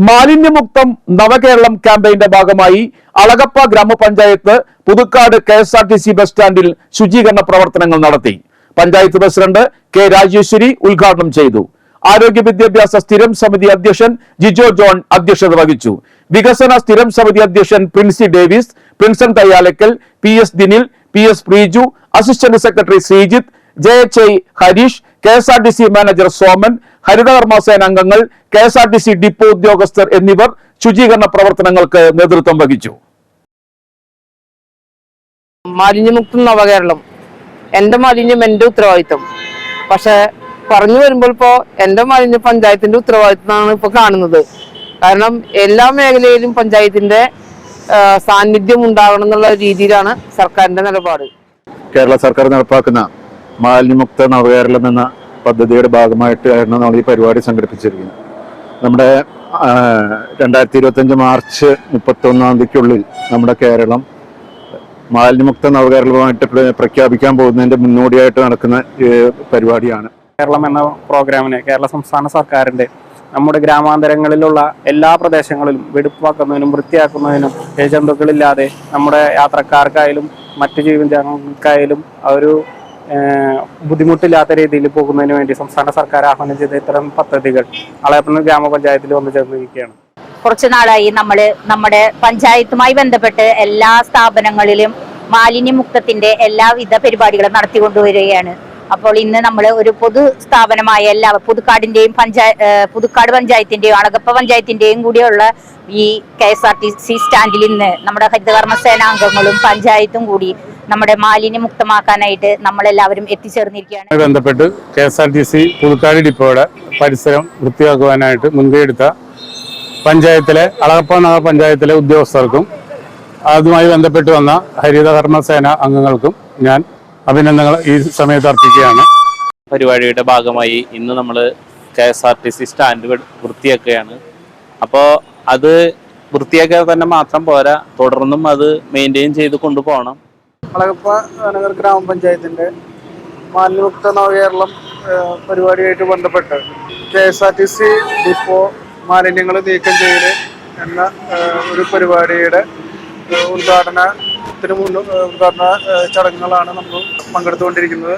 മാലിന്യമുക്തം നവകേരളം ക്യാമ്പയിന്റെ ഭാഗമായി അളഗപ്പ ഗ്രാമപഞ്ചായത്ത് പുതുക്കാട് KSRTC ബസ് സ്റ്റാൻഡിൽ ശുചീകരണ പ്രവർത്തനങ്ങൾ നടത്തി. പഞ്ചായത്ത് പ്രസിഡന്റ് കെ രാജേശ്വരി ഉദ്ഘാടനം ചെയ്തു. ആരോഗ്യ വിദ്യാഭ്യാസ സ്ഥിരം സമിതി അധ്യക്ഷൻ ജിജോ ജോൺ അധ്യക്ഷത വഹിച്ചു. വികസന സ്ഥിരം സമിതി അധ്യക്ഷൻ Princy Davis, Prinson Thayyalakkal, PS Dinil, PS Preeju, assistant secretary Sreejith, JHI Harish, KSRTC manager Soman, ഹരിതകർമ്മസേന അംഗങ്ങൾ, KSRTC ഡിപ്പോ ഉദ്യോഗസ്ഥർ എന്നിവർ ശുചീകരണ പ്രവർത്തനങ്ങൾക്ക് നേതൃത്വം വഹിച്ചു. മാലിന്യമുക്തം നവകേരളം, എന്റെ മാലിന്യം എന്റെ ഉത്തരവാദിത്വം. പക്ഷെ പറഞ്ഞു വരുമ്പോൾ ഇപ്പോ എന്റെ മാലിന്യം പഞ്ചായത്തിന്റെ ഉത്തരവാദിത്തമാണ് ഇപ്പൊ കാണുന്നത്. കാരണം എല്ലാ മേഖലയിലും പഞ്ചായത്തിന്റെ സാന്നിധ്യം ഉണ്ടാകണം എന്നുള്ള രീതിയിലാണ് സർക്കാരിന്റെ നിലപാട്. കേരള സർക്കാർ നടപ്പാക്കുന്ന മാലിന്യമുക്ത നവകേരളം എന്ന പദ്ധതിയുടെ ഭാഗമായിട്ടാണ് നമ്മൾ ഈ പരിപാടി സംഘടിപ്പിച്ചിരിക്കുന്നത്. നമ്മുടെ 2025 മാർച്ച് 31 നമ്മുടെ കേരളം മാലിന്യമുക്ത നവകേരളമായിട്ട് പ്രഖ്യാപിക്കാൻ പോകുന്നതിന്റെ മുന്നോടിയായിട്ട് നടക്കുന്ന പരിപാടിയാണ്. കേരളം എന്ന പ്രോഗ്രാമിന് കേരള സംസ്ഥാന സർക്കാരിന്റെ നമ്മുടെ ഗ്രാമാന്തരങ്ങളിലുള്ള എല്ലാ പ്രദേശങ്ങളിലും വെടിപ്പാക്കുന്നതിനും വൃത്തിയാക്കുന്നതിനും ജന്തുക്കളില്ലാതെ നമ്മുടെ യാത്രക്കാർക്കായാലും മറ്റു ജീവജാലങ്ങൾക്കായാലും ഒരു ബുദ്ധിമുട്ടില്ലാത്ത രീതിയിൽ പോകുന്നതിന് വേണ്ടി സംസ്ഥാന സർക്കാർ ആഹ്വാനം ചെയ്ത ഇത്തരം പദ്ധതികൾ അളയപ്പള്ളി ഗ്രാമപഞ്ചായത്തിൽ വന്നു ചേർന്നിരിക്കുകയാണ്. കുറച്ചു നാളായി നമ്മുടെ പഞ്ചായത്തുമായി ബന്ധപ്പെട്ട് എല്ലാ സ്ഥാപനങ്ങളിലും മാലിന്യമുക്തത്തിന്റെ എല്ലാവിധ പരിപാടികളും നടത്തിക്കൊണ്ടുവരികയാണ്. അപ്പോൾ ഇന്ന് നമ്മൾ ഒരു പൊതു സ്ഥാപനമായ പുതുക്കാട് പഞ്ചായത്തിന്റെയും അളഗപ്പ പഞ്ചായത്തിന്റെയും കൂടിയുള്ള ഈ KSRTC സ്റ്റാൻഡിൽ ഇന്ന് നമ്മുടെ ഹരിതകർമ്മസേന അംഗങ്ങളും പഞ്ചായത്തും കൂടി നമ്മുടെ മാലിന്യമുക്തമാക്കാനായിട്ട് നമ്മളെല്ലാവരും എത്തിച്ചേർന്നിരിക്കുകയാണ്. ബന്ധപ്പെട്ട് KSRTC പുതുക്കാട് ഡിപ്പോയുടെ പരിസരം വൃത്തിയാക്കുവാനായിട്ട് മുൻകൈയെടുത്ത പഞ്ചായത്തിലെ അളഗപ്പ നഗരപഞ്ചായത്തിലെ ഉദ്യോഗസ്ഥർക്കും അതുമായി ബന്ധപ്പെട്ട് വന്ന ഹരിതകർമ്മസേന അംഗങ്ങൾക്കും ഞാൻ അഭിനന്ദനങ്ങൾ ഈ സമയത്ത് അർപ്പിക്കുകയാണ്. പരിപാടിയുടെ ഭാഗമായി ഇന്ന് നമ്മൾ KSRTC സ്റ്റാൻഡ് വൃത്തിയാക്കുകയാണ്. അപ്പോൾ അത് വൃത്തിയാക്കിയാൽ തന്നെ മാത്രം പോരാ, തുടർന്നും അത് മെയിൻറ്റെയിൻ ചെയ്ത് കൊണ്ടുപോകണം. അളഗപ്പ നഗർ ഗ്രാമപഞ്ചായത്തിന്റെ മാലിന്യമുക്ത നവകേരളം പരിപാടിയായിട്ട് ബന്ധപ്പെട്ട് KSRTC ഡിപ്പോ മാലിന്യങ്ങൾ നീക്കം ചെയ്യല് എന്ന ഒരു പരിപാടിയുടെ ഉദ്ഘാടന ചടങ്ങുകളാണ് നമ്മൾ പങ്കെടുത്തുകൊണ്ടിരിക്കുന്നത്.